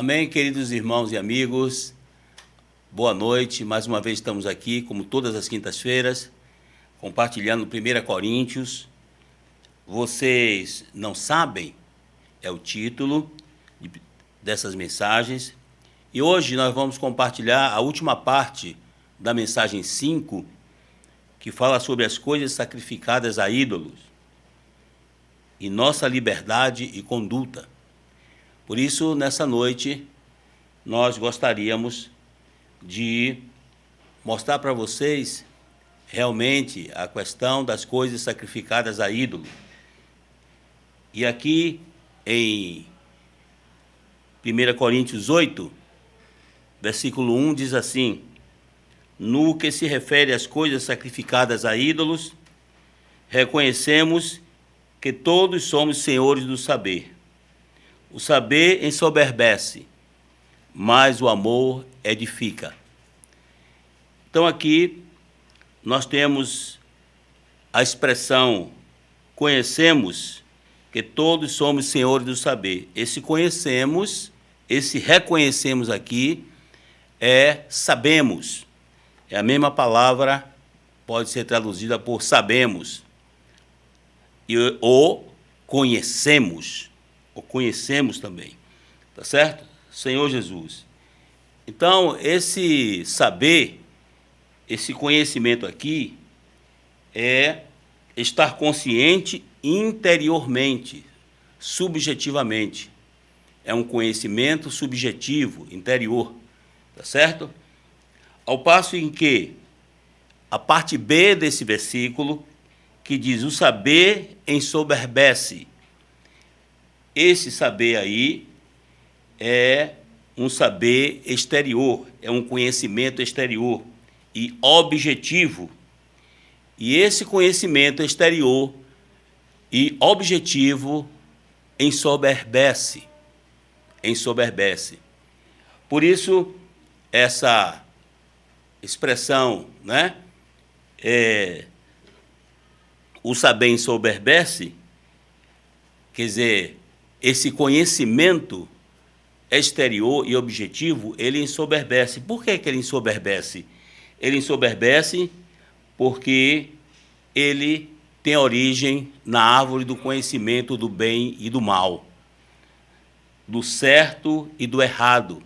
Amém, queridos irmãos e amigos. Boa noite. Mais uma vez estamos aqui, como todas as quintas-feiras, compartilhando 1 Coríntios. Vocês não sabem, é o título dessas mensagens. E hoje nós vamos compartilhar a última parte da mensagem 5, que fala sobre as coisas sacrificadas a ídolos e nossa liberdade e conduta. Por isso, nessa noite, nós gostaríamos de mostrar para vocês realmente a questão das coisas sacrificadas a ídolo. E aqui em 1 Coríntios 8, versículo 1 diz assim: no que se refere às coisas sacrificadas a ídolos, reconhecemos que todos somos senhores do saber. O saber ensoberbece, mas o amor edifica. Então aqui nós temos a expressão conhecemos que todos somos senhores do saber. Esse conhecemos, esse reconhecemos aqui é sabemos. É a mesma palavra, pode ser traduzida por sabemos. Ou conhecemos também, tá certo? Senhor Jesus. Então, esse saber, esse conhecimento aqui, é estar consciente interiormente, subjetivamente. É um conhecimento subjetivo, interior, tá certo? Ao passo em que a parte B desse versículo, que diz o saber ensoberbece. Esse saber aí é um saber exterior, é um conhecimento exterior e objetivo. E esse conhecimento exterior e objetivo ensoberbece. Por isso, essa expressão, né? O saber ensoberbece, quer dizer, esse conhecimento exterior e objetivo, ele ensoberbece. Por que ele ensoberbece? Ele ensoberbece porque ele tem origem na árvore do conhecimento do bem e do mal, do certo e do errado.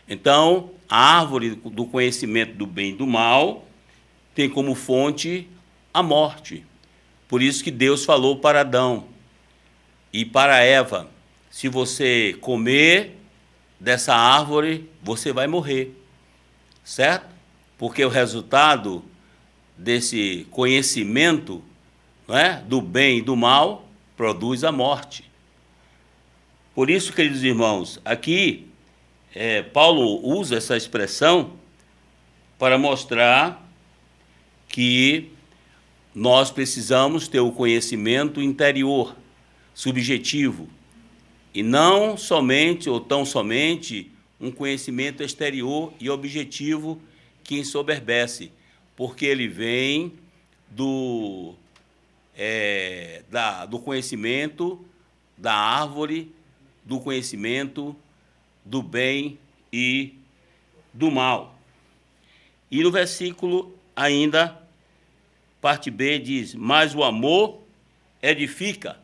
Então, a árvore do conhecimento do bem e do mal tem como fonte a morte. Por isso que Deus falou para Adão e para Eva: se você comer dessa árvore, você vai morrer, certo? Porque o resultado desse conhecimento, né, do bem e do mal produz a morte. Por isso, queridos irmãos, aqui Paulo usa essa expressão para mostrar que nós precisamos ter o conhecimento interior, subjetivo, e não somente ou tão somente um conhecimento exterior e objetivo que ensoberbece, porque ele vem do conhecimento da árvore, do conhecimento do bem e do mal. E no versículo ainda, parte B diz: mas o amor edifica.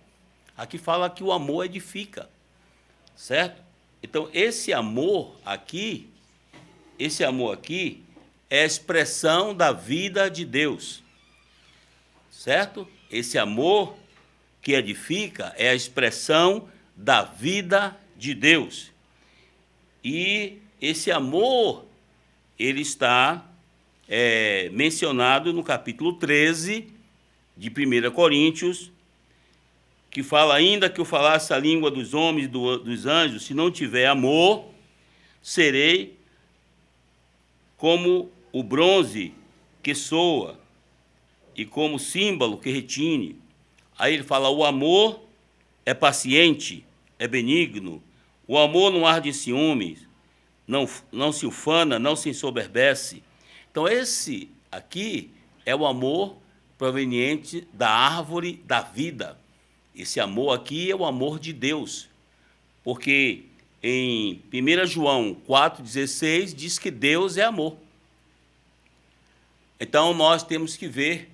Aqui fala que o amor edifica, certo? Então, esse amor aqui é a expressão da vida de Deus, certo? Esse amor que edifica é a expressão da vida de Deus. E esse amor, ele está mencionado no capítulo 13 de 1 Coríntios, que fala: ainda que eu falasse a língua dos homens e dos anjos, se não tiver amor, serei como o bronze que soa e como símbolo que retine. Aí ele fala: o amor é paciente, é benigno, o amor não arde em ciúmes, não se ufana, não se ensoberbece. Então, esse aqui é o amor proveniente da árvore da vida. Esse amor aqui é o amor de Deus, porque em 1 João 4,16, diz que Deus é amor. Então, nós temos que ver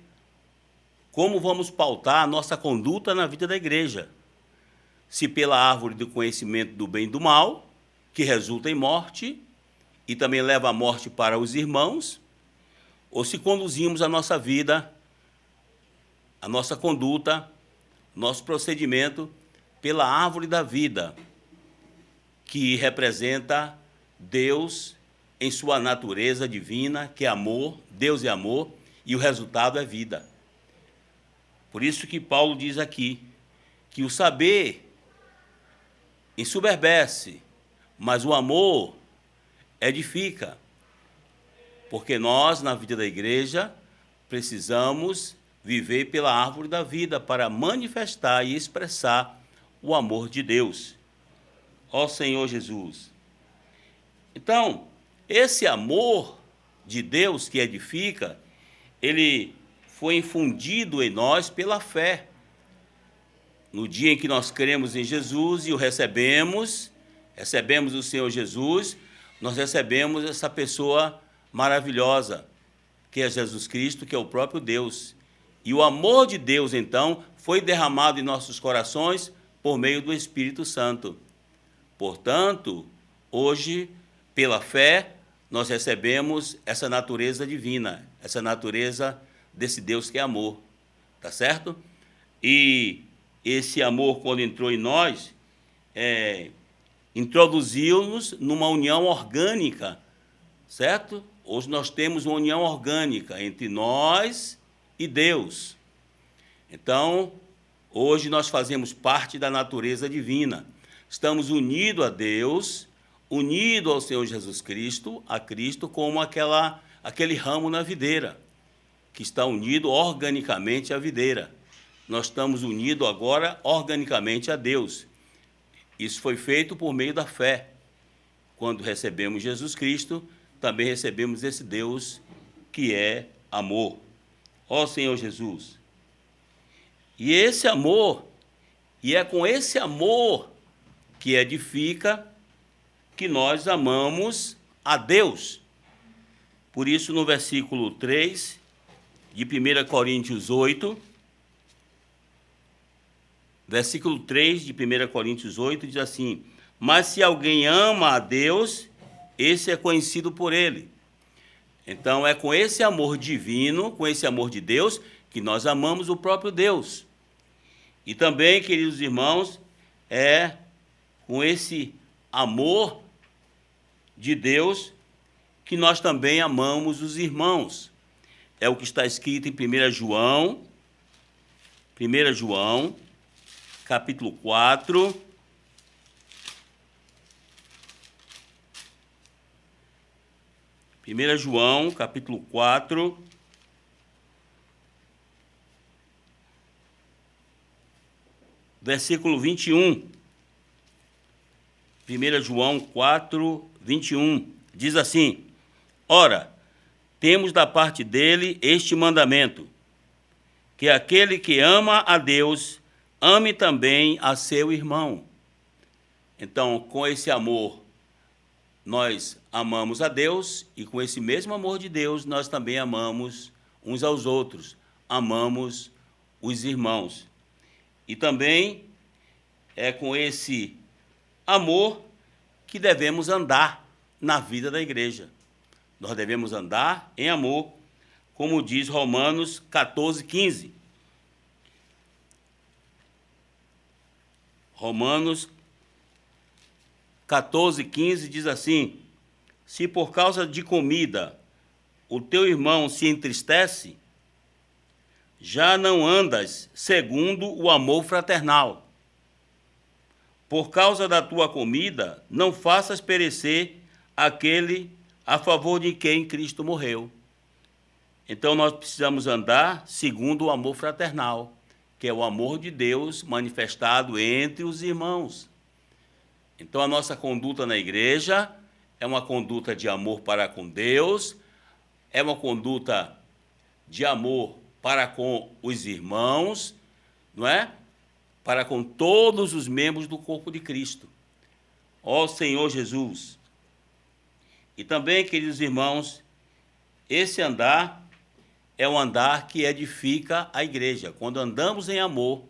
como vamos pautar a nossa conduta na vida da igreja. Se pela árvore do conhecimento do bem e do mal, que resulta em morte, e também leva a morte para os irmãos, ou se conduzimos a nossa vida, a nossa conduta, nosso procedimento pela árvore da vida, que representa Deus em sua natureza divina, que é amor, Deus é amor, e o resultado é vida. Por isso que Paulo diz aqui que o saber ensoberbece, mas o amor edifica. Porque nós, na vida da igreja, precisamos viver pela árvore da vida para manifestar e expressar o amor de Deus. Ó Senhor Jesus. Então, esse amor de Deus que edifica, ele foi infundido em nós pela fé. No dia em que nós cremos em Jesus e o recebemos o Senhor Jesus, nós recebemos essa pessoa maravilhosa, que é Jesus Cristo, que é o próprio Deus. E o amor de Deus, então, foi derramado em nossos corações por meio do Espírito Santo. Portanto, hoje, pela fé, nós recebemos essa natureza divina, essa natureza desse Deus que é amor, tá certo? E esse amor, quando entrou em nós, introduziu-nos numa união orgânica, certo? Hoje nós temos uma união orgânica entre nós e Deus. Então, hoje nós fazemos parte da natureza divina. Estamos unidos a Deus, unidos ao Senhor Jesus Cristo, a Cristo, como aquele ramo na videira, que está unido organicamente à videira. Nós estamos unidos agora organicamente a Deus. Isso foi feito por meio da fé. Quando recebemos Jesus Cristo, também recebemos esse Deus que é amor. Ó Senhor Jesus. E esse amor, e é com esse amor que edifica, que nós amamos a Deus. Por isso, no versículo 3 de 1 Coríntios 8, versículo 3 de 1 Coríntios 8 diz assim: mas se alguém ama a Deus, esse é conhecido por ele. Então, é com esse amor divino, com esse amor de Deus, que nós amamos o próprio Deus. E também, queridos irmãos, é com esse amor de Deus que nós também amamos os irmãos. É o que está escrito em 1 João, capítulo 4, capítulo 4, versículo 21. 1 João 4, 21. Diz assim: ora, temos da parte dele este mandamento, que aquele que ama a Deus, ame também a seu irmão. Então, com esse amor, nós amamos a Deus, e com esse mesmo amor de Deus, nós também amamos uns aos outros, amamos os irmãos. E também é com esse amor que devemos andar na vida da igreja. Nós devemos andar em amor, como diz Romanos 14, 15. Romanos 14, 15 diz assim: se por causa de comida o teu irmão se entristece, já não andas segundo o amor fraternal. Por causa da tua comida, não faças perecer aquele a favor de quem Cristo morreu. Então, nós precisamos andar segundo o amor fraternal, que é o amor de Deus manifestado entre os irmãos. Então, a nossa conduta na igreja é uma conduta de amor para com Deus, é uma conduta de amor para com os irmãos, não é? Para com todos os membros do corpo de Cristo. Ó Senhor Jesus. E também, queridos irmãos, esse andar é um andar que edifica a igreja. Quando andamos em amor,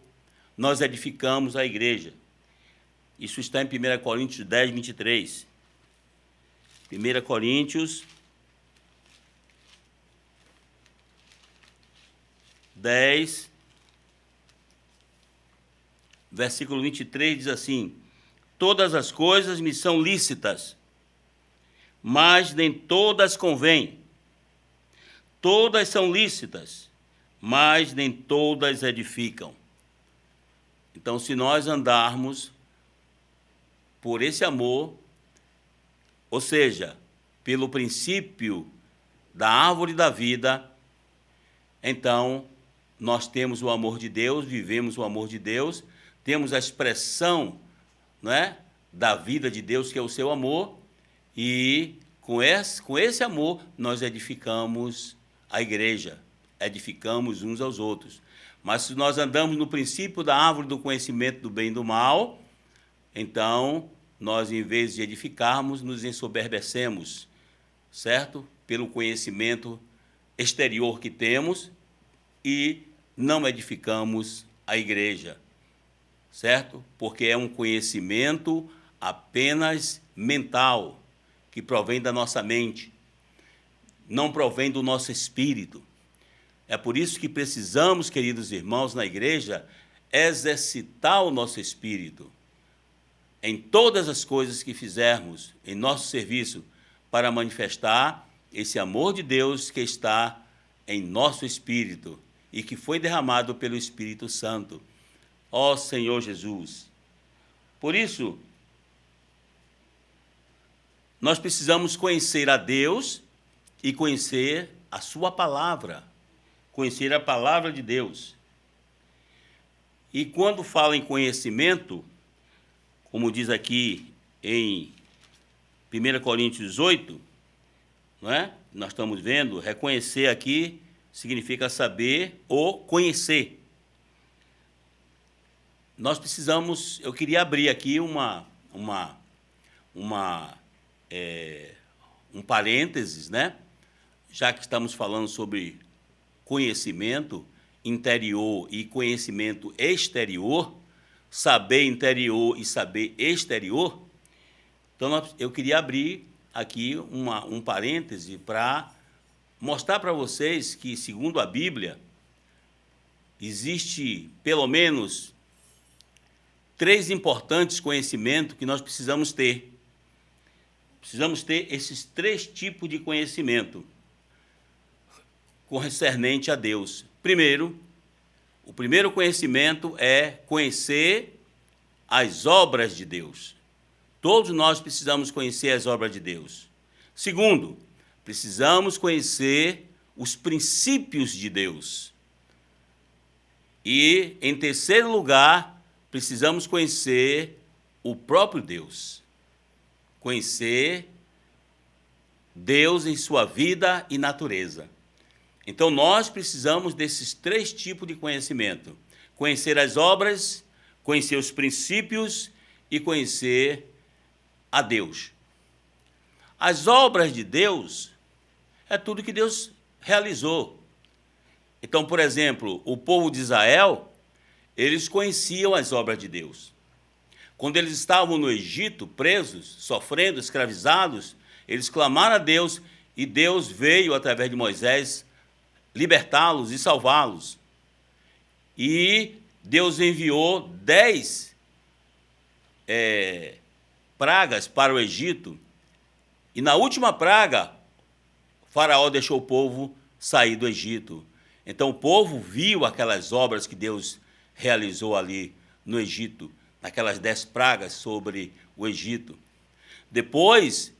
nós edificamos a igreja. Isso está em 1 Coríntios 10, 23. 1 Coríntios 10, versículo 23 diz assim: todas as coisas me são lícitas, mas nem todas convêm. Todas são lícitas, mas nem todas edificam. Então, se nós andarmos por esse amor, ou seja, pelo princípio da árvore da vida, então nós temos o amor de Deus, vivemos o amor de Deus, temos a expressão, não é, da vida de Deus, que é o seu amor, e com esse amor nós edificamos a igreja, edificamos uns aos outros. Mas se nós andamos no princípio da árvore do conhecimento do bem e do mal, então nós, em vez de edificarmos, nos ensoberbecemos, certo? Pelo conhecimento exterior que temos, e não edificamos a igreja, certo? Porque é um conhecimento apenas mental, que provém da nossa mente, não provém do nosso espírito. É por isso que precisamos, queridos irmãos, na igreja, exercitar o nosso espírito em todas as coisas que fizermos em nosso serviço, para manifestar esse amor de Deus que está em nosso espírito e que foi derramado pelo Espírito Santo. Ó Senhor Jesus. Por isso, nós precisamos conhecer a Deus e conhecer a sua palavra, conhecer a palavra de Deus. E quando fala em conhecimento, como diz aqui em 1 Coríntios 8, não é? Nós estamos vendo, reconhecer aqui significa saber ou conhecer. Nós precisamos, eu queria abrir aqui um parênteses, né? Já que estamos falando sobre conhecimento interior e conhecimento exterior, saber interior e saber exterior. Então, eu queria abrir aqui um parêntese para mostrar para vocês que, segundo a Bíblia, existe pelo menos 3 importantes conhecimentos que nós precisamos ter. Precisamos ter esses 3 tipos de conhecimento concernente a Deus. Primeiro, o primeiro conhecimento é conhecer as obras de Deus. Todos nós precisamos conhecer as obras de Deus. Segundo, precisamos conhecer os princípios de Deus. E, em terceiro lugar, precisamos conhecer o próprio Deus. Conhecer Deus em sua vida e natureza. Então, nós precisamos desses 3 tipos de conhecimento. Conhecer as obras, conhecer os princípios e conhecer a Deus. As obras de Deus é tudo que Deus realizou. Então, por exemplo, o povo de Israel, eles conheciam as obras de Deus. Quando eles estavam no Egito, presos, sofrendo, escravizados, eles clamaram a Deus e Deus veio, através de Moisés, libertá-los e salvá-los. E Deus enviou 10 pragas para o Egito. E na última praga, Faraó deixou o povo sair do Egito. Então o povo viu aquelas obras que Deus realizou ali no Egito, naquelas 10 pragas sobre o Egito. Depois,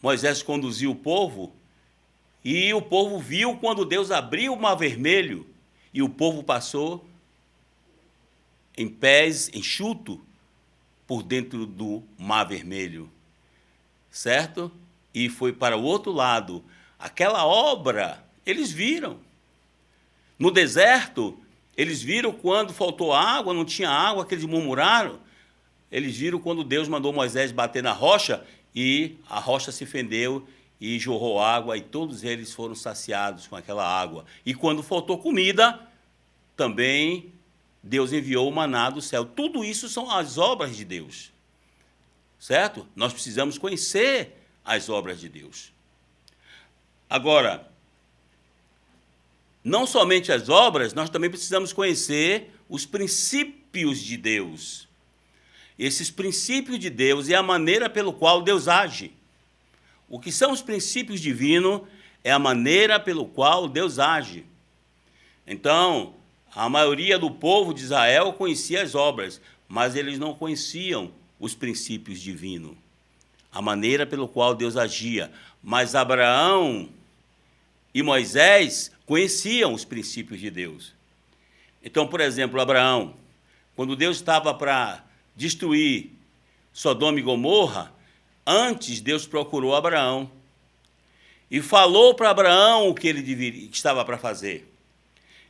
Moisés conduziu o povo, e o povo viu quando Deus abriu o Mar Vermelho, e o povo passou em pés enxuto por dentro do Mar Vermelho, certo? E foi para o outro lado. Aquela obra, eles viram. No deserto, eles viram quando faltou água, não tinha água, que eles murmuraram. eles viram quando Deus mandou Moisés bater na rocha e a rocha se fendeu e jorrou água e todos eles foram saciados com aquela água. E quando faltou comida, também Deus enviou o maná do céu. Tudo isso são as obras de Deus, certo? Nós precisamos conhecer as obras de Deus. Agora, não somente as obras, nós também precisamos conhecer os princípios de Deus. Esses princípios de Deus é a maneira pelo qual Deus age. O que são os princípios divinos é a maneira pelo qual Deus age. Então, a maioria do povo de Israel conhecia as obras, mas eles não conheciam os princípios divinos, a maneira pelo qual Deus agia. Mas Abraão e Moisés conheciam os princípios de Deus. Então, por exemplo, Abraão, quando Deus estava para destruir Sodoma e Gomorra, antes Deus procurou Abraão e falou para Abraão o que ele estava para fazer.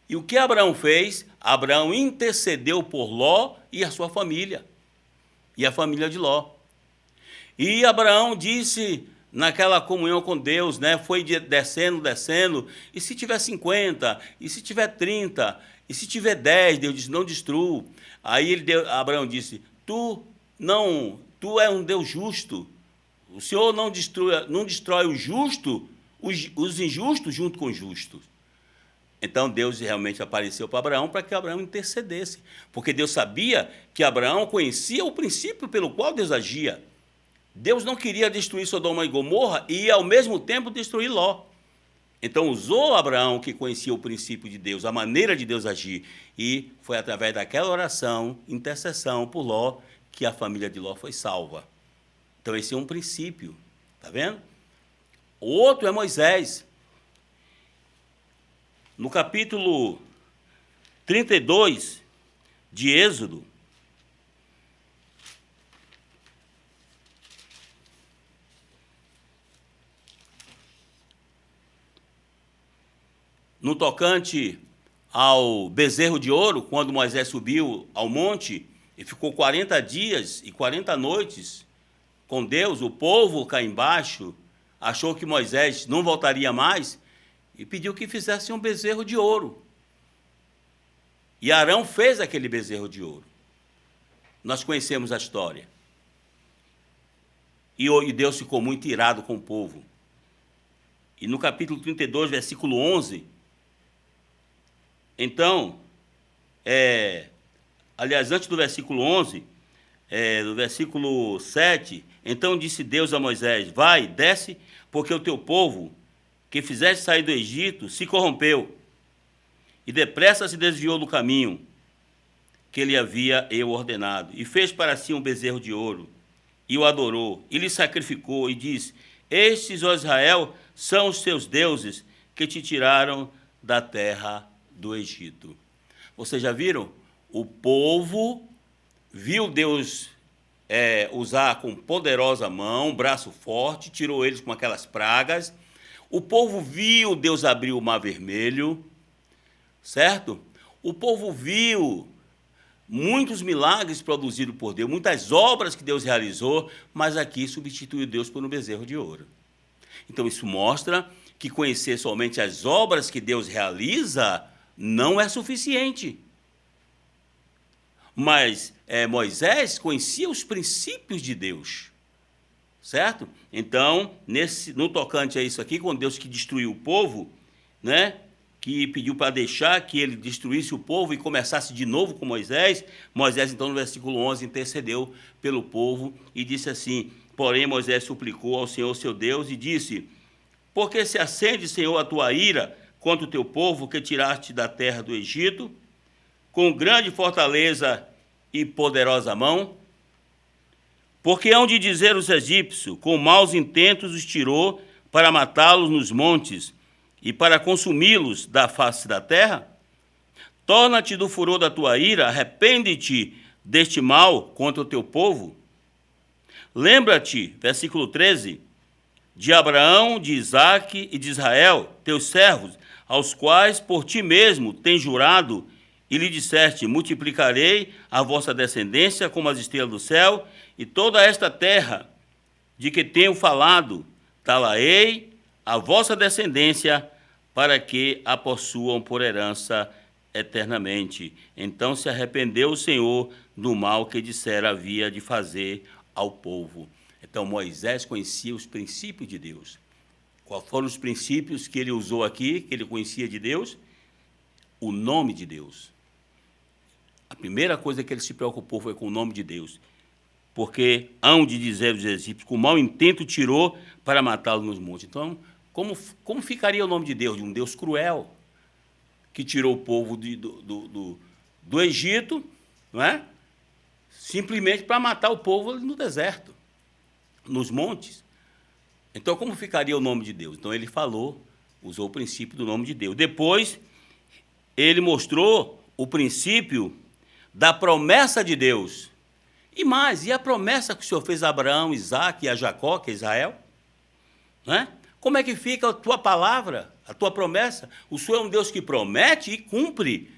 E o que Abraão fez? Abraão intercedeu por Ló e a sua família, e a família de Ló. E Abraão disse, naquela comunhão com Deus, né, foi descendo, e se tiver 50, e se tiver 30, e se tiver 10, Deus disse, não destrua. Aí Abraão disse, tu é um Deus justo, o Senhor não destrói o justo, os injustos junto com os justos. Então Deus realmente apareceu para Abraão para que Abraão intercedesse, porque Deus sabia que Abraão conhecia o princípio pelo qual Deus agia. Deus não queria destruir Sodoma e Gomorra e, ao mesmo tempo, destruir Ló. Então, usou Abraão, que conhecia o princípio de Deus, a maneira de Deus agir, e foi através daquela oração, intercessão por Ló, que a família de Ló foi salva. Então, esse é um princípio, está vendo? O outro é Moisés. No capítulo 32 de Êxodo, no tocante ao bezerro de ouro, quando Moisés subiu ao monte e ficou 40 dias e 40 noites com Deus, o povo cá embaixo achou que Moisés não voltaria mais e pediu que fizesse um bezerro de ouro. E Arão fez aquele bezerro de ouro. Nós conhecemos a história. E Deus ficou muito irado com o povo. E no capítulo 32, versículo 11, então, aliás, antes do versículo 11, do versículo 7, então disse Deus a Moisés, vai, desce, porque o teu povo, que fizeste sair do Egito, se corrompeu, e depressa se desviou do caminho que lhe havia eu ordenado, e fez para si um bezerro de ouro, e o adorou, e lhe sacrificou, e disse, estes, ó Israel, são os teus deuses, que te tiraram da terra do Egito. Vocês já viram? O povo viu Deus usar com poderosa mão, braço forte, tirou eles com aquelas pragas. O povo viu Deus abrir o mar vermelho, certo? O povo viu muitos milagres produzidos por Deus, muitas obras que Deus realizou, mas aqui substituiu Deus por um bezerro de ouro. Então isso mostra que conhecer somente as obras que Deus realiza não é suficiente. Mas Moisés conhecia os princípios de Deus, certo? Então, no tocante a isso aqui, quando Deus que destruiu o povo, né, que pediu para deixar que ele destruísse o povo e começasse de novo com Moisés, Moisés, então, no versículo 11, intercedeu pelo povo e disse assim, porém, Moisés suplicou ao Senhor, seu Deus, e disse, porque se acende, Senhor, a tua ira contra o teu povo que tiraste da terra do Egito, com grande fortaleza e poderosa mão? Porque hão de dizer os egípcios, com maus intentos os tirou para matá-los nos montes e para consumi-los da face da terra? Torna-te do furor da tua ira, arrepende-te deste mal contra o teu povo. Lembra-te, versículo 13, de Abraão, de Isaque e de Israel, teus servos, aos quais por ti mesmo tens jurado e lhe disseste: multiplicarei a vossa descendência como as estrelas do céu, e toda esta terra de que tenho falado, dá-la-ei a vossa descendência, para que a possuam por herança eternamente. Então se arrependeu o Senhor do mal que dissera havia de fazer ao povo. Então Moisés conhecia os princípios de Deus. Quais foram os princípios que ele usou aqui, que ele conhecia de Deus? O nome de Deus. A primeira coisa que ele se preocupou foi com o nome de Deus. Porque hão de dizer os egípcios, com mau intento tirou para matá-lo nos montes. Então, como ficaria o nome de Deus? De um Deus cruel, que tirou o povo do Egito, não é? Simplesmente para matar o povo no deserto, nos montes. Então, como ficaria o nome de Deus? Então, ele falou, usou o princípio do nome de Deus. Depois, ele mostrou o princípio da promessa de Deus. E mais, e a promessa que o Senhor fez a Abraão, Isaque e a Jacó, que é Israel? Não é? Como é que fica a tua palavra, a tua promessa? O Senhor é um Deus que promete e cumpre.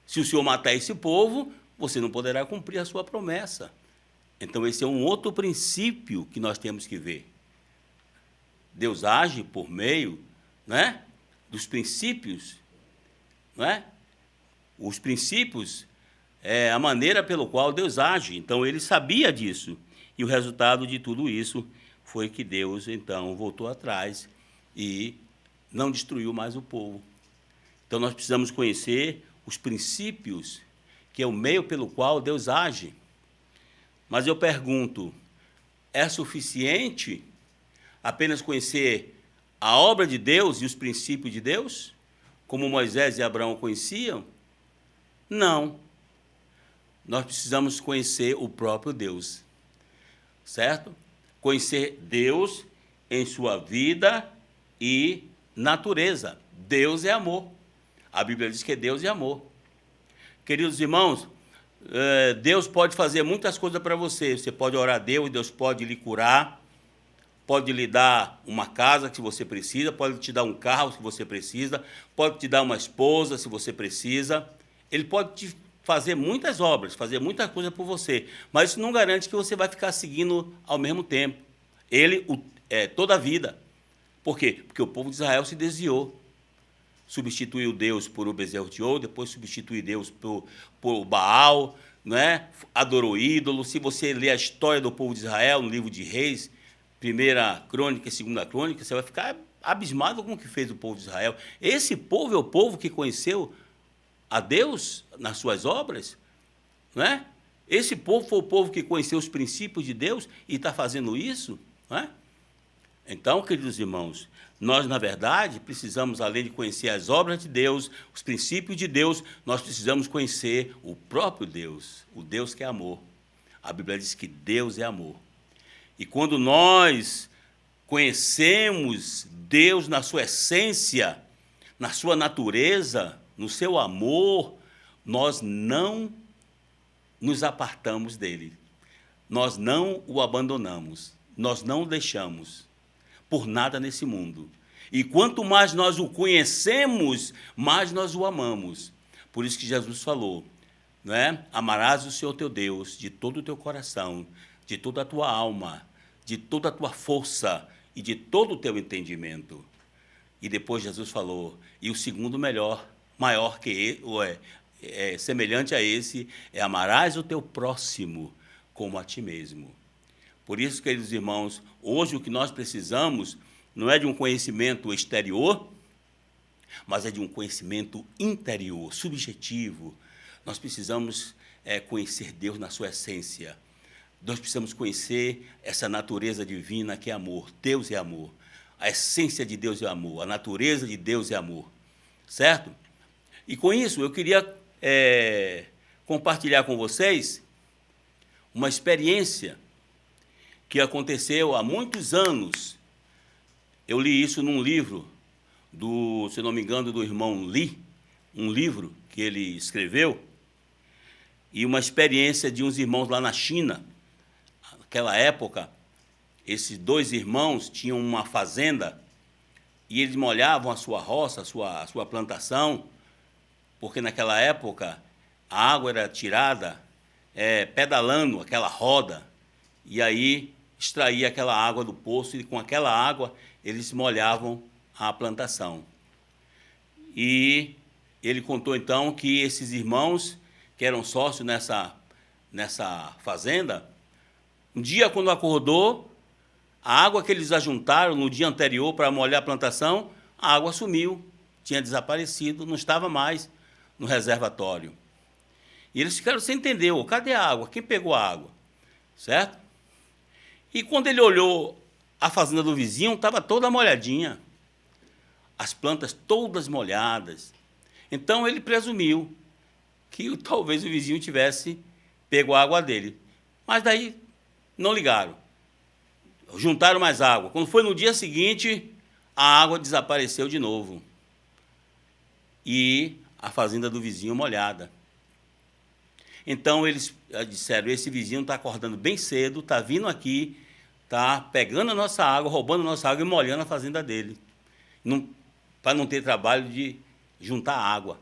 Se o Senhor matar esse povo, você não poderá cumprir a sua promessa. Então, esse é um outro princípio que nós temos que ver. Deus age por meio, né, dos princípios, não é? Os princípios é a maneira pelo qual Deus age. Então, ele sabia disso. E o resultado de tudo isso foi que Deus, então, voltou atrás e não destruiu mais o povo. Então, nós precisamos conhecer os princípios, que é o meio pelo qual Deus age. Mas eu pergunto, é suficiente apenas conhecer a obra de Deus e os princípios de Deus, como Moisés e Abraão conheciam? Não. Nós precisamos conhecer o próprio Deus, certo? Conhecer Deus em sua vida e natureza. Deus é amor. A Bíblia diz que Deus é amor. Queridos irmãos, Deus pode fazer muitas coisas para você. Você pode orar a Deus, Deus pode lhe curar, pode lhe dar uma casa que você precisa, pode te dar um carro se você precisa, pode te dar uma esposa se você precisa. Ele pode te fazer muitas obras, fazer muita coisa por você, mas isso não garante que você vai ficar seguindo ao mesmo tempo. Ele, toda a vida. Por quê? Porque o povo de Israel se desviou. Substituiu Deus por o bezerro de ouro, depois substituiu Deus por Baal, né? Adorou ídolo. Se você ler a história do povo de Israel no livro de Reis, 1 Crônica e 2 Crônica, você vai ficar abismado com o que fez o povo de Israel. Esse povo é o povo que conheceu a Deus nas suas obras, não é? Esse povo foi o povo que conheceu os princípios de Deus e está fazendo isso, não é? Então, queridos irmãos, nós, na verdade, precisamos, além de conhecer as obras de Deus, os princípios de Deus, nós precisamos conhecer o próprio Deus, o Deus que é amor. A Bíblia diz que Deus é amor. E quando nós conhecemos Deus na sua essência, na sua natureza, no seu amor, nós não nos apartamos dele. Nós não o abandonamos. Nós não o deixamos por nada nesse mundo. E quanto mais nós o conhecemos, mais nós o amamos. Por isso que Jesus falou, não é? Amarás o Senhor teu Deus de todo o teu coração, de toda a tua alma, de toda a tua força e de todo o teu entendimento. E depois Jesus falou, e o segundo maior que semelhante a esse, amarás o teu próximo como a ti mesmo. Por isso, queridos irmãos, hoje o que nós precisamos não é de um conhecimento exterior, mas é de um conhecimento interior, subjetivo. Nós precisamos conhecer Deus na sua essência. Nós precisamos conhecer essa natureza divina que é amor. Deus é amor. A essência de Deus é amor. A natureza de Deus é amor. Certo? E com isso, eu queria compartilhar com vocês uma experiência que aconteceu há muitos anos. Eu li isso num livro, se não me engano, do irmão Lee, um livro que ele escreveu, e uma experiência de uns irmãos lá na China. Naquela época, esses dois irmãos tinham uma fazenda e eles molhavam a sua roça, a sua plantação, porque naquela época a água era tirada pedalando aquela roda, e aí extraía aquela água do poço, e com aquela água eles molhavam a plantação. E ele contou então que esses irmãos, que eram sócios nessa fazenda, um dia quando acordou, a água que eles ajuntaram no dia anterior para molhar a plantação, a água sumiu, tinha desaparecido, não estava mais no reservatório. E eles ficaram sem entender, cadê a água? Quem pegou a água? Certo? E quando ele olhou a fazenda do vizinho, estava toda molhadinha, as plantas todas molhadas. Então ele presumiu que talvez o vizinho tivesse pego a água dele. Mas daí não ligaram. Juntaram mais água. Quando foi no dia seguinte, a água desapareceu de novo. E a fazenda do vizinho molhada. Então eles disseram, esse vizinho está acordando bem cedo, está vindo aqui, está pegando a nossa água, roubando a nossa água e molhando a fazenda dele. Para não ter trabalho de juntar água.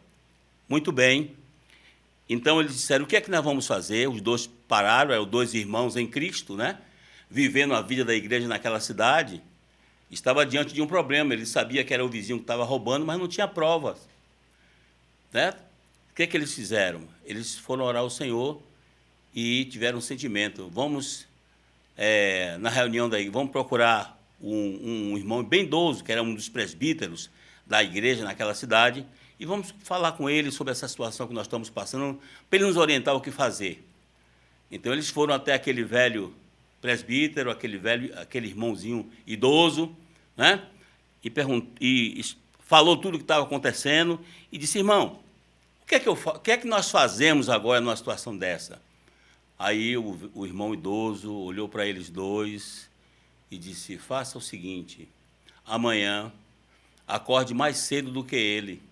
Muito bem. Então eles disseram, o que é que nós vamos fazer? Os dois pararam, eram dois irmãos em Cristo, né? Vivendo a vida da igreja naquela cidade. Estava diante de um problema, ele sabia que era o vizinho que estava roubando, mas não tinha provas. Certo? O que é que eles fizeram? Eles foram orar ao Senhor e tiveram um sentimento. Vamos, na reunião da igreja, vamos procurar um irmão bem idoso, que era um dos presbíteros da igreja naquela cidade, e vamos falar com ele sobre essa situação que nós estamos passando, para ele nos orientar o que fazer. Então, eles foram até aquele velho presbítero, aquele irmãozinho idoso, né? E falou tudo o que estava acontecendo, e disse, irmão, o que é que nós fazemos agora numa situação dessa? Aí o irmão idoso olhou para eles dois e disse, faça o seguinte, amanhã acorde mais cedo do que ele,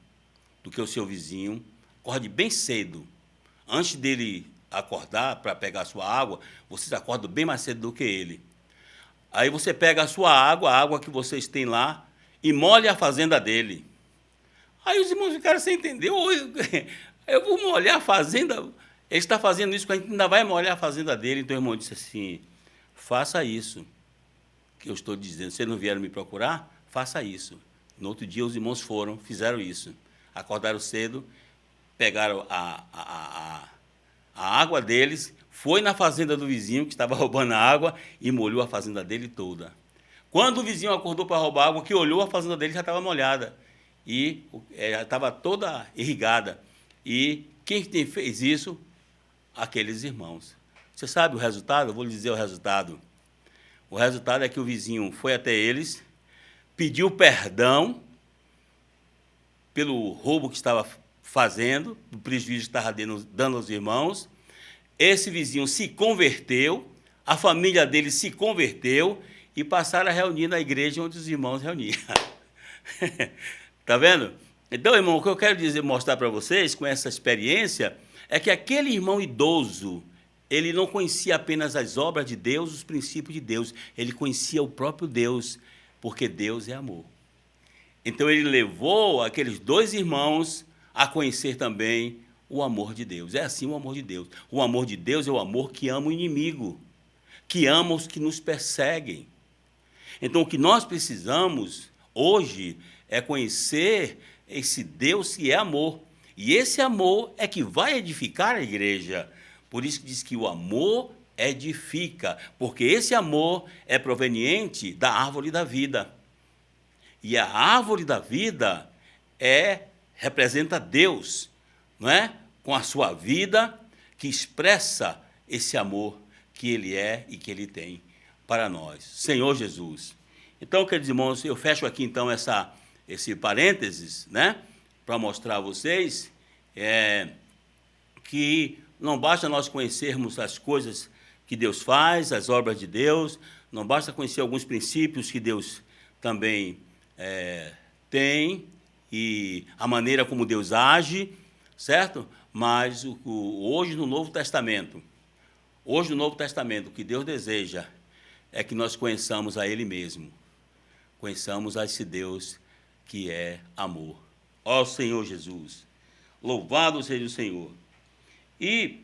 do que o seu vizinho, acorde bem cedo. Antes dele acordar para pegar a sua água, vocês acordam bem mais cedo do que ele. Aí você pega a água que vocês têm lá, e molha a fazenda dele. Aí os irmãos ficaram sem entender. Eu vou molhar a fazenda? Ele está fazendo isso, a gente ainda vai molhar a fazenda dele. Então o irmão disse assim, faça isso que eu estou dizendo. Vocês não vieram me procurar? Faça isso. No outro dia os irmãos foram, fizeram isso. Acordaram cedo, pegaram a água deles, foi na fazenda do vizinho, que estava roubando a água, e molhou a fazenda dele toda. Quando o vizinho acordou para roubar água, que olhou, a fazenda dele já estava molhada. E já estava toda irrigada. E quem fez isso? Aqueles irmãos. Você sabe o resultado? Eu vou lhe dizer o resultado. O resultado é que o vizinho foi até eles, pediu perdão pelo roubo que estava fazendo, do prejuízo que estava dando aos irmãos. Esse vizinho se converteu, a família dele se converteu e passaram a reunir na igreja onde os irmãos reuniam. Está vendo? Então, irmão, o que eu quero mostrar para vocês com essa experiência é que aquele irmão idoso, ele não conhecia apenas as obras de Deus, os princípios de Deus, ele conhecia o próprio Deus, porque Deus é amor. Então, ele levou aqueles dois irmãos a conhecer também o amor de Deus. É assim o amor de Deus. O amor de Deus é o amor que ama o inimigo, que ama os que nos perseguem. Então, o que nós precisamos hoje é conhecer esse Deus que é amor. E esse amor é que vai edificar a igreja. Por isso que diz que o amor edifica, porque esse amor é proveniente da árvore da vida. E a árvore da vida representa Deus, não é? Com a sua vida, que expressa esse amor que Ele é e que Ele tem para nós. Senhor Jesus. Então, queridos irmãos, eu fecho aqui, então, esse parênteses, né? Para mostrar a vocês que não basta nós conhecermos as coisas que Deus faz, as obras de Deus, não basta conhecer alguns princípios que Deus também tem, e a maneira como Deus age, certo? Mas hoje no Novo Testamento, o que Deus deseja é que nós conheçamos a Ele mesmo, conheçamos a esse Deus que é amor. Ó Senhor Jesus, louvado seja o Senhor. E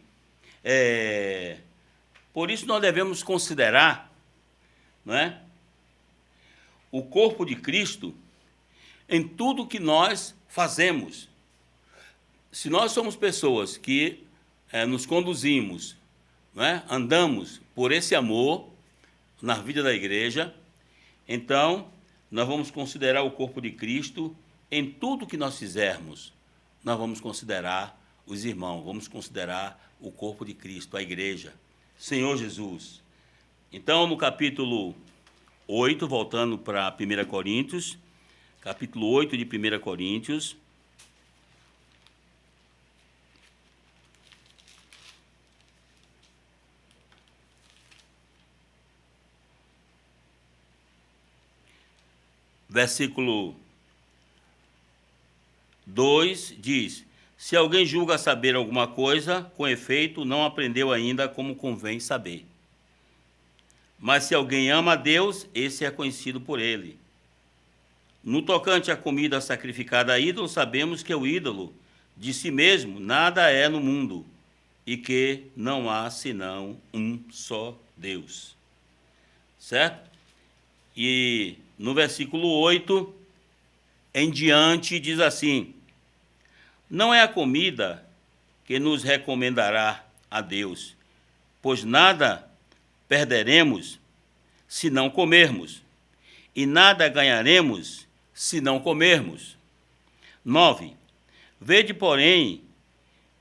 por isso nós devemos considerar, não é, o corpo de Cristo em tudo que nós fazemos. Se nós somos pessoas que nos conduzimos, não é, andamos por esse amor na vida da igreja, então nós vamos considerar o corpo de Cristo em tudo que nós fizermos. Nós vamos considerar os irmãos, vamos considerar o corpo de Cristo, a igreja, Senhor Jesus. Então, no capítulo 8, voltando para 1 Coríntios, capítulo 8 de 1 Coríntios, versículo 2 diz: se alguém julga saber alguma coisa, com efeito, não aprendeu ainda como convém saber. Mas se alguém ama a Deus, esse é conhecido por ele. No tocante à comida sacrificada a ídolo, sabemos que o ídolo de si mesmo nada é no mundo, e que não há senão um só Deus. Certo? E no versículo 8 em diante diz assim: não é a comida que nos recomendará a Deus, pois nada perderemos se não comermos, e nada ganharemos se não comermos. 9. Vede, porém,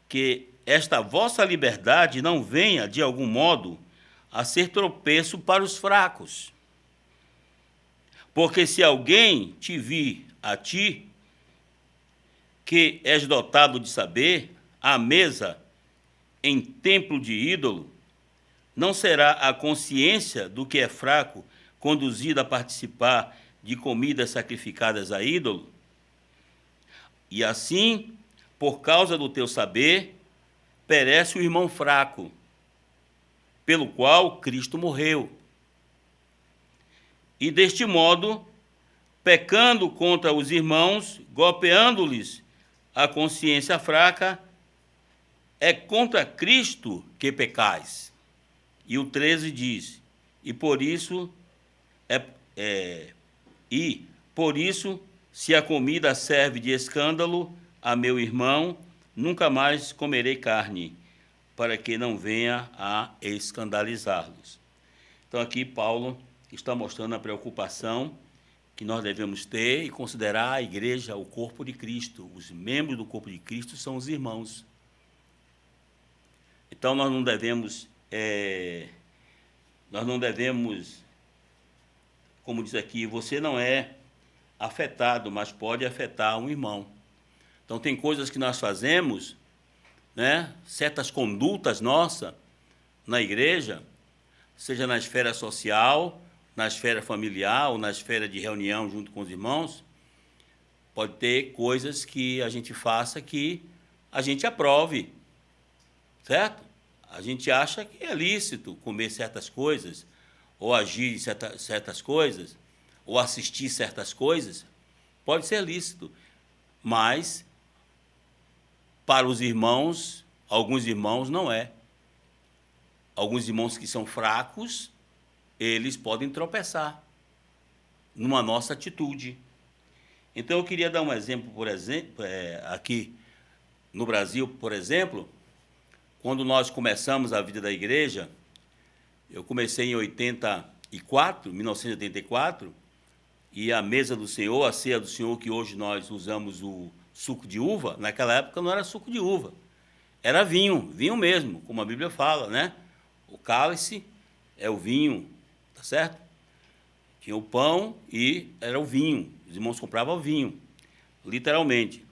que esta vossa liberdade não venha, de algum modo, a ser tropeço para os fracos. Porque se alguém te vir a ti, que és dotado de saber, à mesa, em templo de ídolo, não será a consciência do que é fraco conduzida a participar de comidas sacrificadas a ídolo? E assim, por causa do teu saber, perece o irmão fraco, pelo qual Cristo morreu. E deste modo, pecando contra os irmãos, golpeando-lhes a consciência fraca, é contra Cristo que pecais. E o 13 diz: e por isso, se a comida serve de escândalo a meu irmão, nunca mais comerei carne, para que não venha a escandalizá-los. Então aqui Paulo está mostrando a preocupação que nós devemos ter e considerar a igreja o corpo de Cristo. Os membros do corpo de Cristo são os irmãos. Então nós não devemos, como diz aqui, você não é afetado, mas pode afetar um irmão. Então tem coisas que nós fazemos, né, certas condutas nossas na igreja, seja na esfera social, na esfera familiar ou na esfera de reunião junto com os irmãos, pode ter coisas que a gente faça que a gente aprove, certo? A gente acha que é lícito comer certas coisas, ou agir em certas coisas, ou assistir certas coisas, pode ser lícito, mas para os irmãos, alguns irmãos não é. Alguns irmãos que são fracos, eles podem tropeçar numa nossa atitude. Então, eu queria dar um exemplo, por exemplo, aqui no Brasil, por exemplo, quando nós começamos a vida da igreja, eu comecei em 1984, e a mesa do Senhor, a ceia do Senhor, que hoje nós usamos o suco de uva, naquela época não era suco de uva, era vinho, vinho mesmo, como a Bíblia fala, né? O cálice é o vinho, tá certo? Tinha o pão e era o vinho. Os irmãos compravam vinho, literalmente.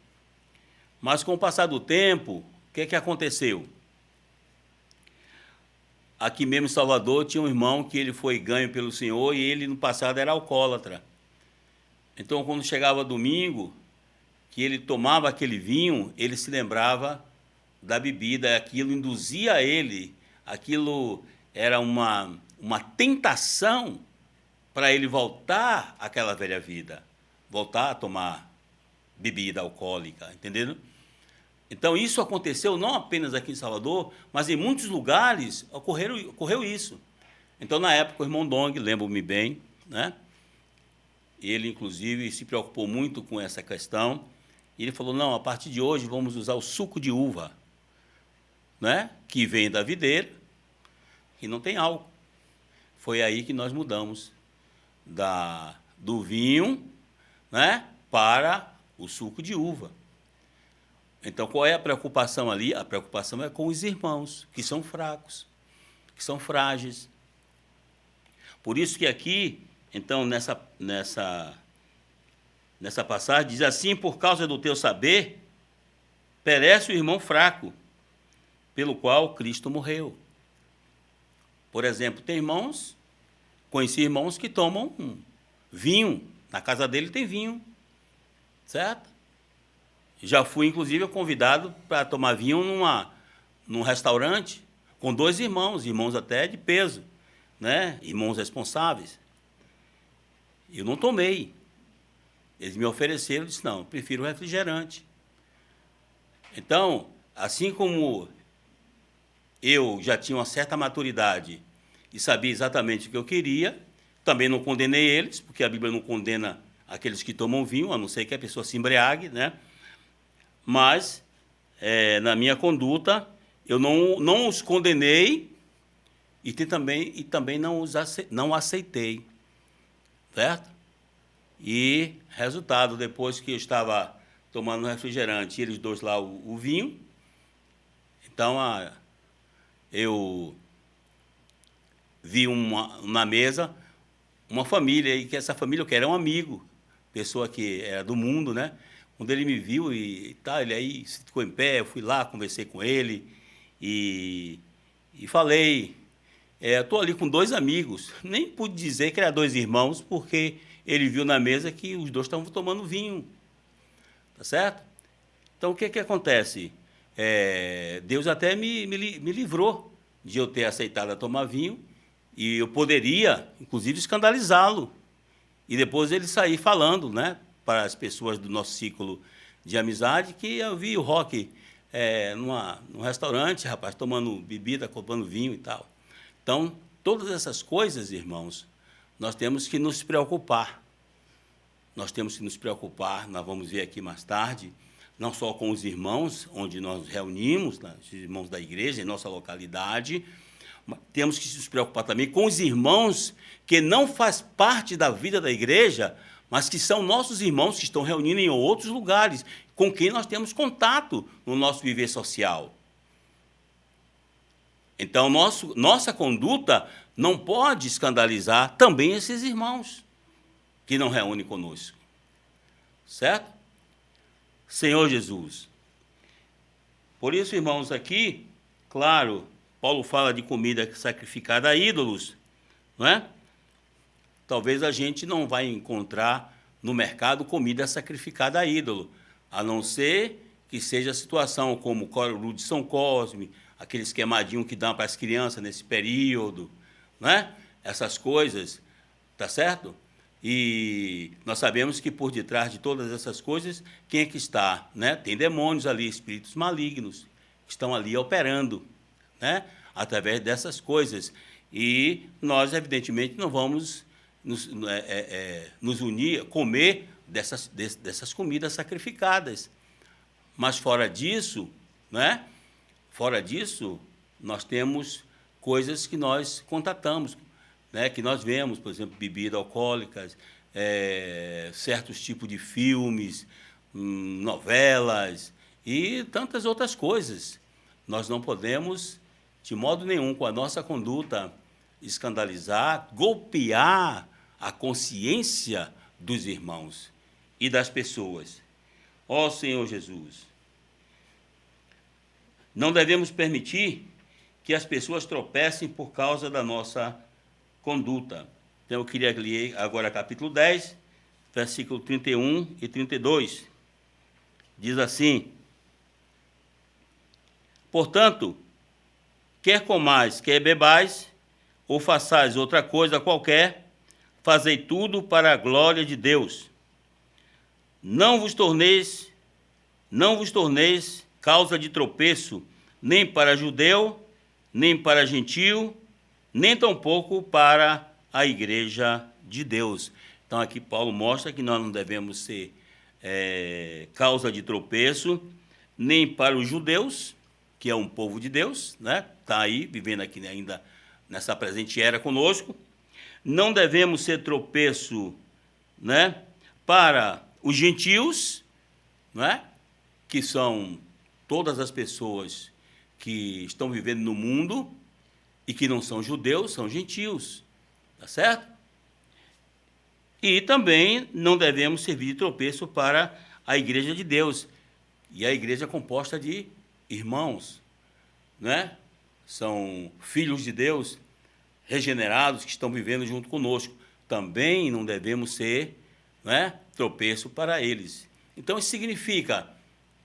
Mas com o passar do tempo, o que aconteceu? Aqui mesmo em Salvador tinha um irmão que ele foi ganho pelo Senhor e ele no passado era alcoólatra. Então, quando chegava domingo, que ele tomava aquele vinho, ele se lembrava da bebida, aquilo induzia ele, aquilo era uma tentação para ele voltar àquela velha vida, voltar a tomar bebida alcoólica, entendeu? Então, isso aconteceu não apenas aqui em Salvador, mas em muitos lugares ocorreu isso. Então, na época, o irmão Dong, lembro-me bem, né? Ele, inclusive, se preocupou muito com essa questão. E ele falou, não, a partir de hoje vamos usar o suco de uva, né? Que vem da videira, que não tem álcool. Foi aí que nós mudamos do vinho, né, para o suco de uva. Então, qual é a preocupação ali? A preocupação é com os irmãos, que são fracos, que são frágeis. Por isso que aqui, então, nessa passagem, diz assim, por causa do teu saber, perece o irmão fraco, pelo qual Cristo morreu. Por exemplo, conheci irmãos que tomam vinho, na casa dele tem vinho, certo? Já fui, inclusive, convidado para tomar vinho num restaurante com 2 irmãos até de peso, né? Irmãos responsáveis. Eu não tomei. Eles me ofereceram, eu disse, não, eu prefiro refrigerante. Então, assim como eu já tinha uma certa maturidade e sabia exatamente o que eu queria, também não condenei eles, porque a Bíblia não condena aqueles que tomam vinho, a não ser que a pessoa se embriague, né? Mas, na minha conduta, eu não os condenei e também não aceitei, certo? E, resultado, depois que eu estava tomando refrigerante e eles 2 lá o vinho, então eu vi na mesa uma família, e que essa família que era um amigo, pessoa que era do mundo, né? Quando ele me viu e tal, ele aí ficou em pé, eu fui lá, conversei com ele e falei, estou ali com 2 amigos, nem pude dizer que eram 2 irmãos, porque ele viu na mesa que os 2 estavam tomando vinho, tá certo? Então, o que acontece? Deus até me livrou de eu ter aceitado a tomar vinho, e eu poderia, inclusive, escandalizá-lo, e depois ele sair falando, né, para as pessoas do nosso ciclo de amizade, que eu vi o Roque num restaurante, rapaz, tomando bebida, comprando vinho e tal. Então, todas essas coisas, irmãos, nós temos que nos preocupar. Nós temos que nos preocupar, nós vamos ver aqui mais tarde, não só com os irmãos, onde nós nos reunimos, né, os irmãos da igreja, em nossa localidade, mas temos que nos preocupar também com os irmãos que não fazem parte da vida da igreja, mas que são nossos irmãos que estão reunidos em outros lugares, com quem nós temos contato no nosso viver social. Então, nossa conduta não pode escandalizar também esses irmãos que não reúnem conosco. Certo? Senhor Jesus. Por isso, irmãos, aqui, claro, Paulo fala de comida sacrificada a ídolos, não é? Talvez a gente não vai encontrar no mercado comida sacrificada a ídolo, a não ser que seja a situação como o Coro de São Cosme, aqueles queimadinhos que dão para as crianças nesse período, né? Essas coisas, tá certo? E nós sabemos que por detrás de todas essas coisas, quem é que está? Né? Tem demônios ali, espíritos malignos, que estão ali operando, né? Através dessas coisas. E nós, evidentemente, não vamos nos unir, comer dessas comidas sacrificadas. Mas fora disso, né? Fora disso, nós temos coisas que nós contatamos, né? Que nós vemos, por exemplo, bebidas alcoólicas, certos tipos de filmes, novelas e tantas outras coisas. Nós não podemos, de modo nenhum, com a nossa conduta, escandalizar, golpear a consciência dos irmãos e das pessoas. Ó Senhor Jesus, não devemos permitir que as pessoas tropecem por causa da nossa conduta. Então, eu queria ler agora capítulo 10, versículo 31 e 32. Diz assim: portanto, quer comais, quer bebais, ou façais outra coisa qualquer, fazei tudo para a glória de Deus. Não vos torneis causa de tropeço nem para judeu, nem para gentio, nem tampouco para a igreja de Deus. Então, aqui Paulo mostra que nós não devemos ser causa de tropeço, nem para os judeus, que é um povo de Deus, né? Está aí, vivendo aqui ainda nessa presente era conosco. Não devemos ser tropeço, né, para os gentios, né, que são todas as pessoas que estão vivendo no mundo e que não são judeus, são gentios, tá certo? E também não devemos servir de tropeço para a igreja de Deus. E a igreja é composta de irmãos, né? São filhos de Deus, regenerados, que estão vivendo junto conosco. Também não devemos ser, né, tropeço para eles. Então, isso significa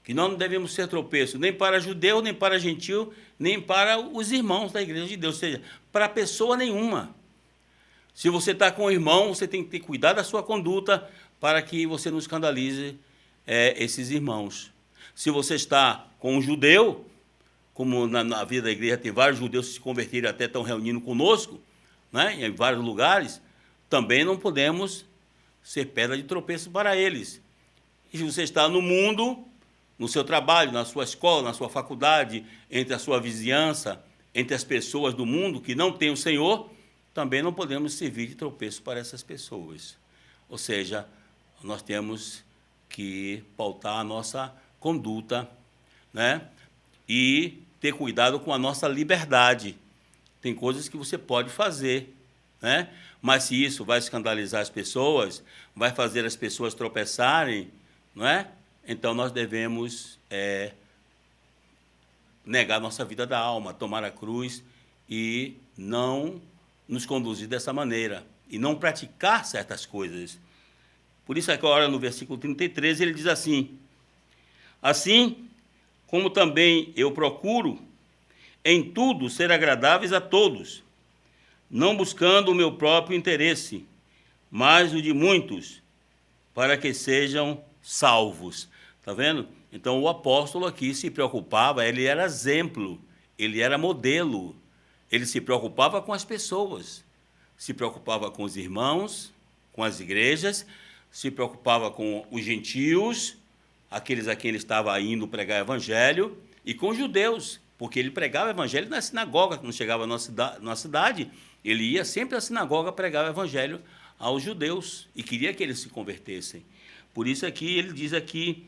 que nós não devemos ser tropeço nem para judeu, nem para gentil, nem para os irmãos da igreja de Deus, ou seja, para pessoa nenhuma. Se você está com o irmão, você tem que ter cuidado da sua conduta para que você não escandalize esses irmãos. Se você está com um judeu, como na vida da igreja tem vários judeus que se converteram até estão reunindo conosco, né, em vários lugares, também não podemos ser pedra de tropeço para eles. E se você está no mundo, no seu trabalho, na sua escola, na sua faculdade, entre a sua vizinhança, entre as pessoas do mundo que não têm o Senhor, também não podemos servir de tropeço para essas pessoas. Ou seja, nós temos que pautar a nossa conduta, né, e ter cuidado com a nossa liberdade. Tem coisas que você pode fazer, né, mas se isso vai escandalizar as pessoas, vai fazer as pessoas tropeçarem, não é? Então nós devemos negar nossa vida da alma, tomar a cruz e não nos conduzir dessa maneira e não praticar certas coisas. Por isso, agora no versículo 33, ele diz assim: assim como também eu procuro em tudo ser agradáveis a todos, não buscando o meu próprio interesse, mas o de muitos, para que sejam salvos. Está vendo? Então, o apóstolo aqui se preocupava, ele era exemplo, ele era modelo, ele se preocupava com as pessoas, se preocupava com os irmãos, com as igrejas, se preocupava com os gentios, aqueles a quem ele estava indo pregar o evangelho, e com os judeus, porque ele pregava o evangelho na sinagoga, quando chegava na cidade, ele ia sempre à sinagoga pregar o evangelho aos judeus, e queria que eles se convertessem. Por isso aqui ele diz aqui,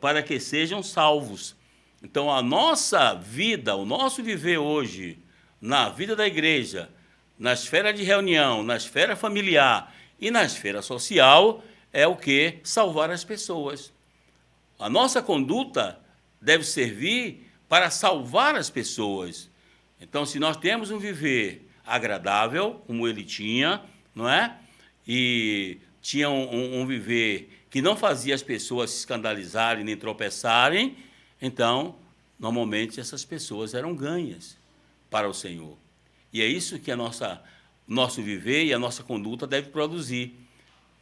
para que sejam salvos. Então, a nossa vida, o nosso viver hoje, na vida da igreja, na esfera de reunião, na esfera familiar e na esfera social, é o que? Salvar as pessoas. A nossa conduta deve servir para salvar as pessoas. Então, se nós temos um viver agradável, como ele tinha, não é? E tinha um viver que não fazia as pessoas se escandalizarem nem tropeçarem, então, normalmente, essas pessoas eram ganhas para o Senhor. E é isso que nosso viver e a nossa conduta deve produzir,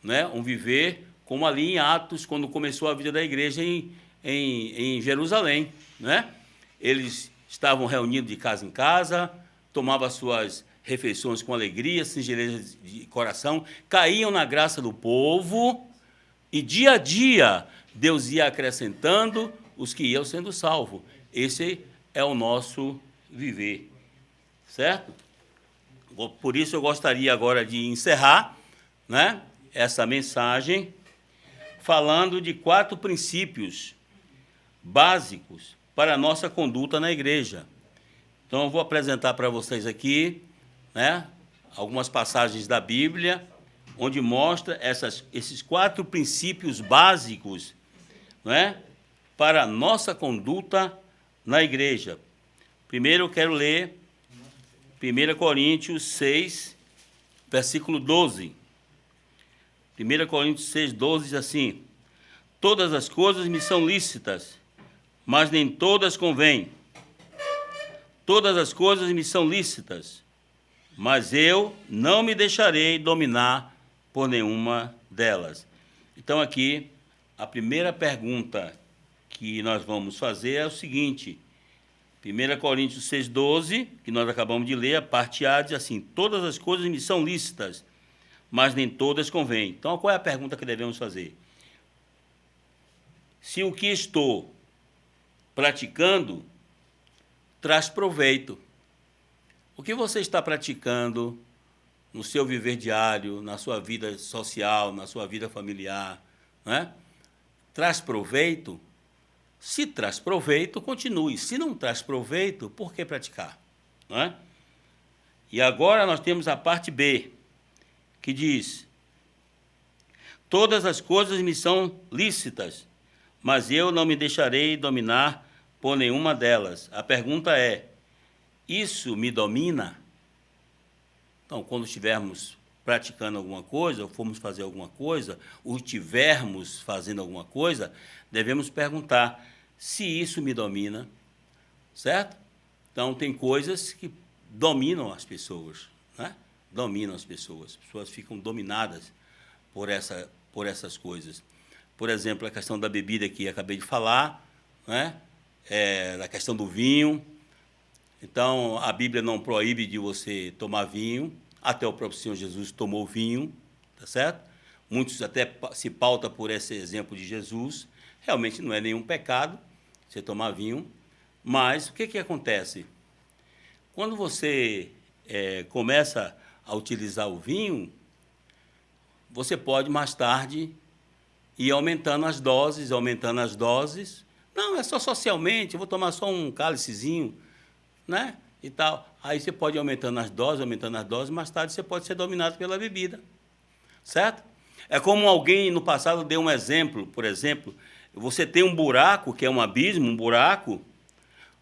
né? Um viver como ali em Atos, quando começou a vida da igreja em Jerusalém, né? Eles estavam reunidos de casa em casa, tomavam suas refeições com alegria, singeleza de coração, caíam na graça do povo e, dia a dia, Deus ia acrescentando os que iam sendo salvos. Esse é o nosso viver, certo? Por isso eu gostaria agora de encerrar, né, essa mensagem falando de 4 princípios básicos para a nossa conduta na igreja. Então eu vou apresentar para vocês aqui, né, algumas passagens da Bíblia onde mostra esses 4 princípios básicos, né, para a nossa conduta na igreja. Primeiro eu quero ler 1 Coríntios 6, versículo 12. 1 Coríntios 6, 12 diz assim: todas as coisas me são lícitas, mas nem todas convêm. Todas as coisas me são lícitas, mas eu não me deixarei dominar por nenhuma delas. Então aqui, a primeira pergunta que nós vamos fazer é o seguinte: 1 Coríntios 6,12, que nós acabamos de ler, a parte A diz assim: todas as coisas me são lícitas, mas nem todas convêm. Então, qual é a pergunta que devemos fazer? Se o que estou praticando traz proveito. O que você está praticando no seu viver diário, na sua vida social, na sua vida familiar, né? Traz proveito? Se traz proveito, continue. Se não traz proveito, por que praticar? Não é? E agora nós temos a parte B, que diz: todas as coisas me são lícitas, mas eu não me deixarei dominar por nenhuma delas. A pergunta é: isso me domina? Então, quando estivermos praticando alguma coisa, ou formos fazer alguma coisa, ou estivermos fazendo alguma coisa, devemos perguntar se isso me domina, certo? Então, tem coisas que dominam as pessoas, né? Dominam as pessoas ficam dominadas por essas coisas. Por exemplo, a questão da bebida que acabei de falar, né? Da questão do vinho. Então, a Bíblia não proíbe de você tomar vinho, até o próprio Senhor Jesus tomou vinho, tá certo? Muitos até se pautam por esse exemplo de Jesus. Realmente não é nenhum pecado você tomar vinho, mas o que acontece? Quando você começa a utilizar o vinho, você pode mais tarde ir aumentando as doses. Não, é só socialmente, eu vou tomar só um cálicezinho, né? E tal. Aí você pode ir aumentando as doses, mais tarde você pode ser dominado pela bebida, certo? É como alguém no passado deu um exemplo, por exemplo, você tem um buraco, que é um abismo, um buraco,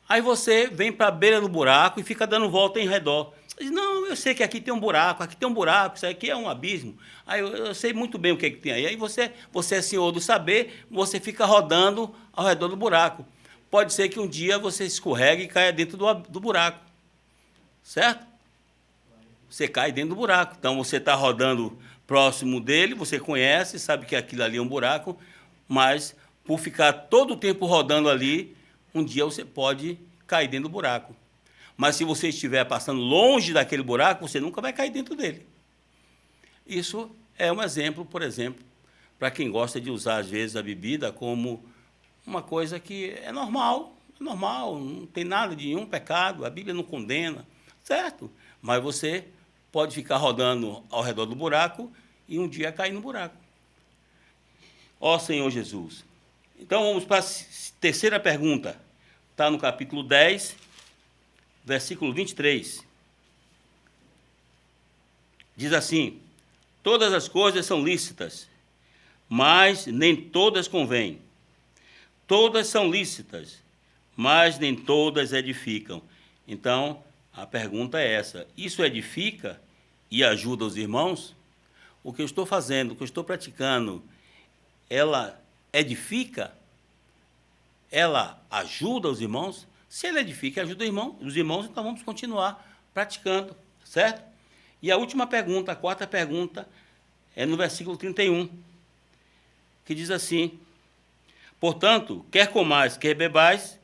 aí você vem para a beira do buraco e fica dando volta em redor. Diz: não, eu sei que aqui tem um buraco, isso aqui é um abismo. Aí eu sei muito bem o que tem aí. Aí você é senhor do saber, você fica rodando ao redor do buraco. Pode ser que um dia você escorregue e caia dentro do buraco, certo? Você cai dentro do buraco. Então, você está rodando próximo dele, você conhece, sabe que aquilo ali é um buraco, mas por ficar todo o tempo rodando ali, um dia você pode cair dentro do buraco. Mas se você estiver passando longe daquele buraco, você nunca vai cair dentro dele. Isso é um exemplo, por exemplo, para quem gosta de usar, às vezes, a bebida como uma coisa que é normal, não tem nada de nenhum pecado, a Bíblia não condena, certo? Mas você pode ficar rodando ao redor do buraco e um dia cair no buraco. Ó Senhor Jesus. Então, vamos para a terceira pergunta. Está no capítulo 10, versículo 23. Diz assim: todas as coisas são lícitas, mas nem todas convêm. Todas são lícitas, mas nem todas edificam. Então, a pergunta é essa: isso edifica e ajuda os irmãos? O que eu estou fazendo, o que eu estou praticando, ela edifica? Ela ajuda os irmãos? Se ela edifica e ajuda os irmãos, então vamos continuar praticando, certo? E a última pergunta, a quarta pergunta, é no versículo 31, que diz assim: portanto, quer comais, quer bebais,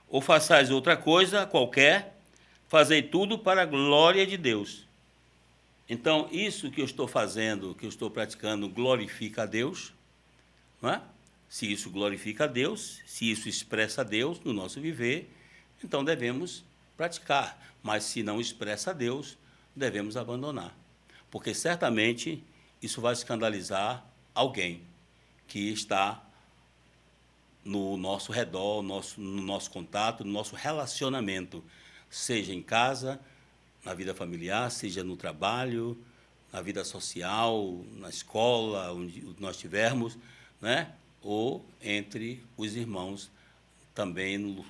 ou façais outra coisa qualquer, fazei tudo para a glória de Deus. Então, isso que eu estou fazendo, que eu estou praticando, glorifica a Deus, não é? Se isso glorifica a Deus, se isso expressa a Deus no nosso viver, então devemos praticar. Mas se não expressa a Deus, devemos abandonar. Porque certamente isso vai escandalizar alguém que está no nosso redor, no nosso contato, no nosso relacionamento, seja em casa, na vida familiar, seja no trabalho, na vida social, na escola, onde nós estivermos, né? Ou entre os irmãos também,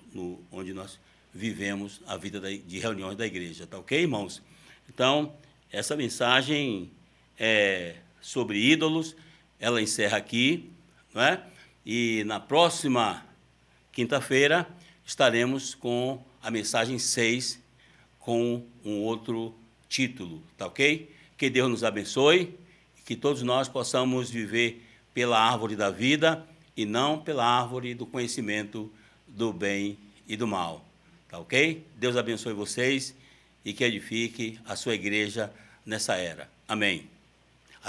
onde nós vivemos a vida de reuniões da igreja. Tá ok, irmãos? Então, essa mensagem é sobre ídolos, ela encerra aqui, não é? E na próxima quinta-feira estaremos com a mensagem 6, com um outro título, tá ok? Que Deus nos abençoe, que todos nós possamos viver pela árvore da vida e não pela árvore do conhecimento do bem e do mal. Tá ok? Deus abençoe vocês e que edifique a sua igreja nessa era. Amém.